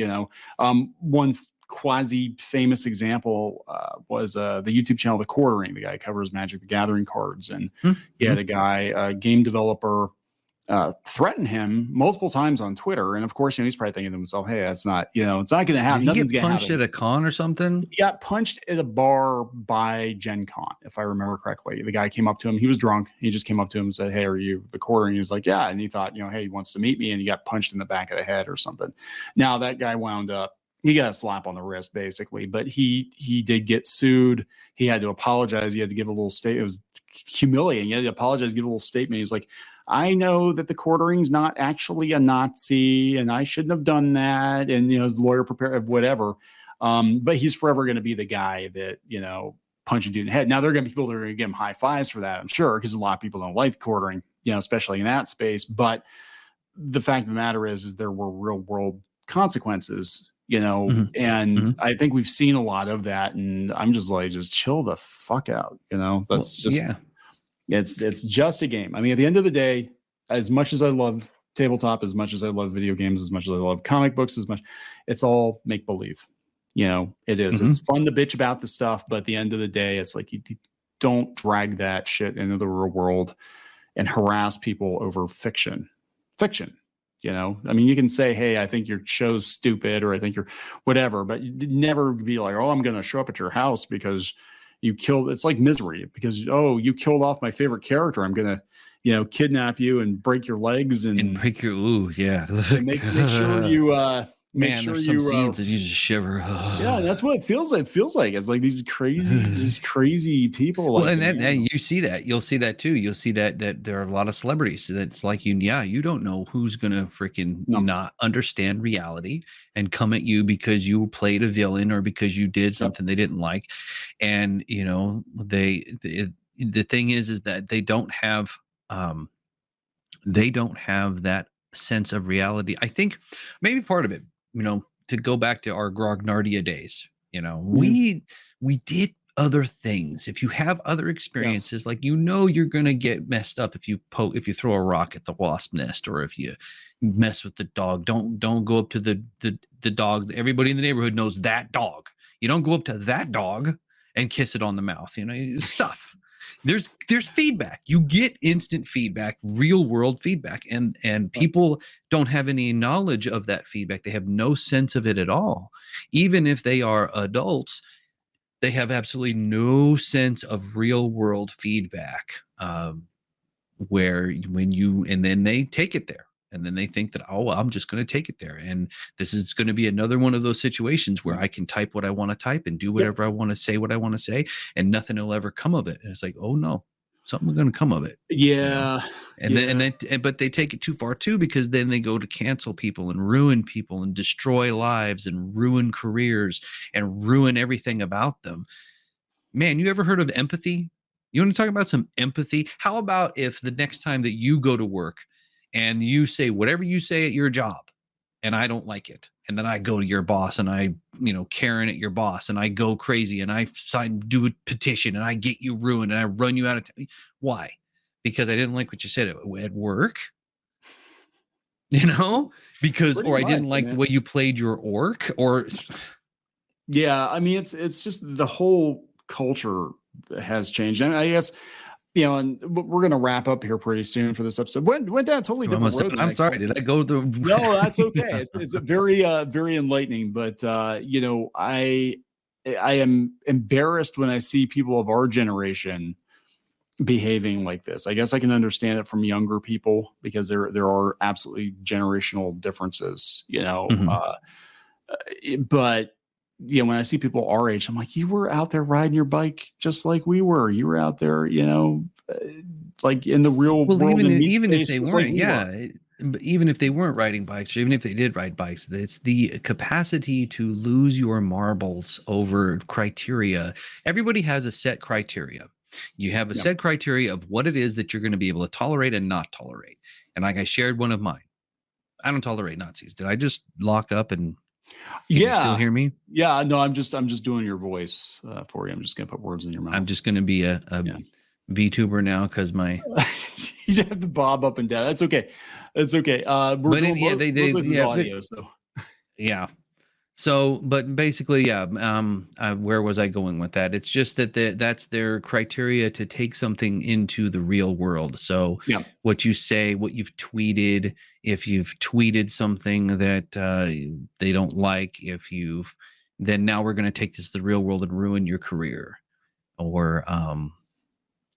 one quasi famous example was the YouTube channel, The Quartering. The guy covers Magic the Gathering cards. And he had a guy, a game developer, threaten him multiple times on Twitter. And of course, he's probably thinking to himself, hey, that's not, it's not going to happen. Did he get punched at a con or something? He got punched at a bar by Gen Con, if I remember correctly. The guy came up to him. He was drunk. He just came up to him and said, hey, are you The Quartering? He was like, yeah. And he thought, hey, he wants to meet me. And he got punched in the back of the head or something. Now that guy wound up he got a slap on the wrist basically, but he did get sued. He had to apologize. He had to give a little statement. It was humiliating. He had to apologize, give a little statement. He's like, I know that the quartering's not actually a Nazi and I shouldn't have done that. And, his lawyer prepared whatever. But he's forever going to be the guy that, punch a dude in the head. Now there are going to be people that are going to give him high fives for that, I'm sure, because a lot of people don't like quartering, especially in that space. But the fact of the matter is there were real world consequences, and I think we've seen a lot of that. And I'm just like, just chill the fuck out. It's just a game. I mean, at the end of the day, as much as I love tabletop, as much as I love video games, as much as I love comic books, it's all make believe. It is. It's fun to bitch about the stuff, but at the end of the day, it's like you don't drag that shit into the real world and harass people over fiction. I mean, you can say, hey, I think your show's stupid, or I think you're whatever, but you'd never be like, oh, I'm going to show up at your house because you killed. It's like Misery, because, oh, you killed off my favorite character. I'm going to, kidnap you and break your legs and break your, make sure you, there's some scenes that you just shiver. Yeah, that's what it feels like. It feels like it's like these crazy people. Well, and you see that. You'll see that too. You'll see that there are a lot of celebrities that's like you don't know who's gonna freaking not understand reality and come at you because you played a villain or because you did something they didn't like. And the thing is that they don't have that sense of reality. I think maybe part of it, to go back to our Grognardia days, we did other things. If you have other experiences, like, you're going to get messed up if you throw a rock at the wasp nest, or if you mess with the dog. Don't go up to the dog. Everybody in the neighborhood knows that dog. You don't go up to that dog and kiss it on the mouth, stuff. There's feedback. You get instant feedback, real world feedback, and people don't have any knowledge of that feedback. They have no sense of it at all. Even if they are adults, they have absolutely no sense of real world feedback. And then they take it there. And then they think that, oh, well, I'm just going to take it there. And this is going to be another one of those situations where I can type what I want to type and do whatever I want to say, what I want to say, and nothing will ever come of it. And it's like, oh no, something's going to come of it. Yeah. But they take it too far too, because then they go to cancel people and ruin people and destroy lives and ruin careers and ruin everything about them. Man, you ever heard of empathy? You want to talk about some empathy? How about if the next time that you go to work and you say whatever you say at your job, and I don't like it, and then I go to your boss and I, Karen at your boss, and I go crazy and I do a petition and I get you ruined and I run you out of town. Why? Because I didn't like what you said at work, because, or I didn't like the way you played your orc, or. Yeah. I mean, it's just the whole culture has changed. And I guess, and we're going to wrap up here pretty soon for this episode. Went down a totally different road. I'm sorry. Did I go the? No, that's okay. It's a very, very enlightening. But I am embarrassed when I see people of our generation behaving like this. I guess I can understand it from younger people, because there are absolutely generational differences. But. When I see people our age, I'm like, you were out there riding your bike just like we were. You were out there, like in the real world. Even if they weren't, but even if they weren't riding bikes, or even if they did ride bikes, it's the capacity to lose your marbles over criteria. Everybody has a set criteria. You have a set criteria of what it is that you're going to be able to tolerate and not tolerate. And like I shared one of mine, I don't tolerate Nazis. Did I just lock up and? Can you still hear me? Yeah, no, I'm just doing your voice for you. I'm just gonna put words in your mouth. I'm just gonna be a VTuber now, because my you have to bob up and down. That's okay. It's okay. They audio, so yeah. So, but basically, where was I going with that? It's just that that's their criteria to take something into the real world. So what you say, what you've tweeted, if you've tweeted something that they don't like, then now we're going to take this to the real world and ruin your career. Or,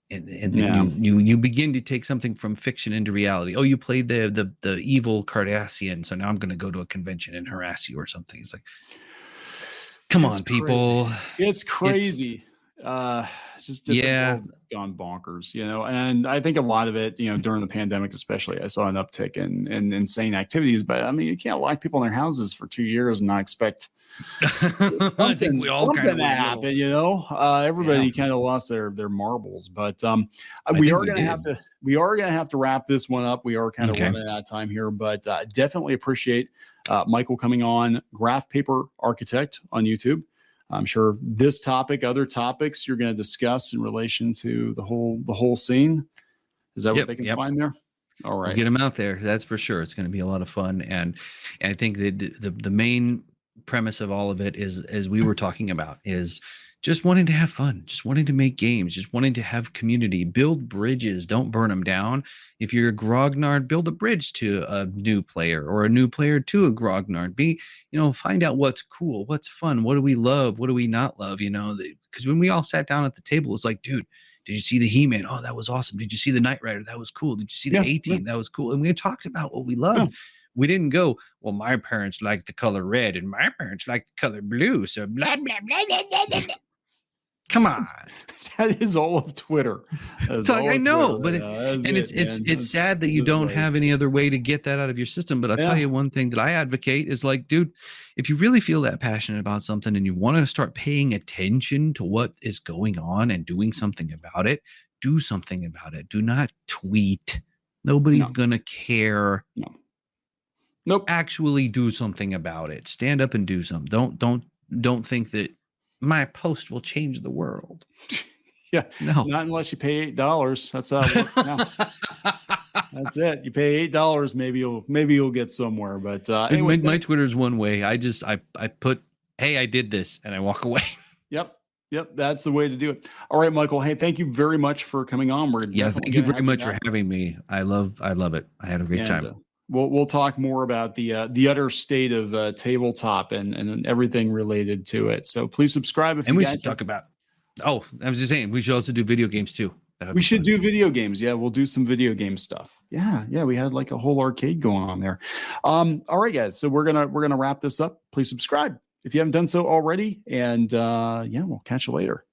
you begin to take something from fiction into reality. Oh, you played the evil Cardassian, so now I'm going to go to a convention and harass you or something. It's like, Come It's on, people. crazy. It's crazy. It's just the world's gone bonkers, you know. And I think a lot of it, you know, during the pandemic, especially, I saw an uptick in insane activities. But I mean, you can't lock people in their houses for 2 years and not expect I think we all kind of something to happen, you know. Everybody kind of lost their marbles. But we are gonna have to wrap this one up. We are kind of running out of time here, but definitely appreciate Michael coming on, Graph Paper Architect on YouTube. I'm sure this topic, other topics you're going to discuss in relation to the whole scene. Is that what they can find there? All right. We'll get them out there. That's for sure. It's going to be a lot of fun. And I think that the main premise of all of it is, as we were talking about, is just wanting to have fun, just wanting to make games, just wanting to have community, build bridges, don't burn them down. If you're a grognard, build a bridge to a new player, or a new player to a grognard. Find out what's cool, what's fun, what do we love, what do we not love, because when we all sat down at the table, it's like, dude, did you see the He-Man? Oh, that was awesome. Did you see the Knight Rider? That was cool. Did you see the A-Team? That was cool. And we talked about what we loved. We didn't go, well, my parents like the color red and my parents like the color blue. So blah, blah, blah, blah, blah, blah. Come on. That is all of Twitter. So I know, but it's sad that you don't have any other way to get that out of your system. But I'll tell you one thing that I advocate is, like, dude, if you really feel that passionate about something and you want to start paying attention to what is going on and doing something about it, do something about it. Do not tweet. Nobody's going to care. No. Nope. Actually do something about it. Stand up and do something. Don't think that my post will change the world. No, not unless you pay $8. That's how it works. No. That's it. You pay $8, maybe you'll get somewhere. But anyway, my Twitter's one way. I put, hey, I did this, and I walk away. Yep. That's the way to do it. All right, Michael. Hey, thank you very much for coming on. Thank you very much for having me. I love it. I had a great time. We'll talk more about the utter state of tabletop and everything related to it. So please subscribe if you guys. And we should talk about. Oh, I was just saying we should also do video games too. We should do video games. Yeah, we'll do some video game stuff. Yeah. We had like a whole arcade going on there. All right, guys. So we're gonna wrap this up. Please subscribe if you haven't done so already. And we'll catch you later.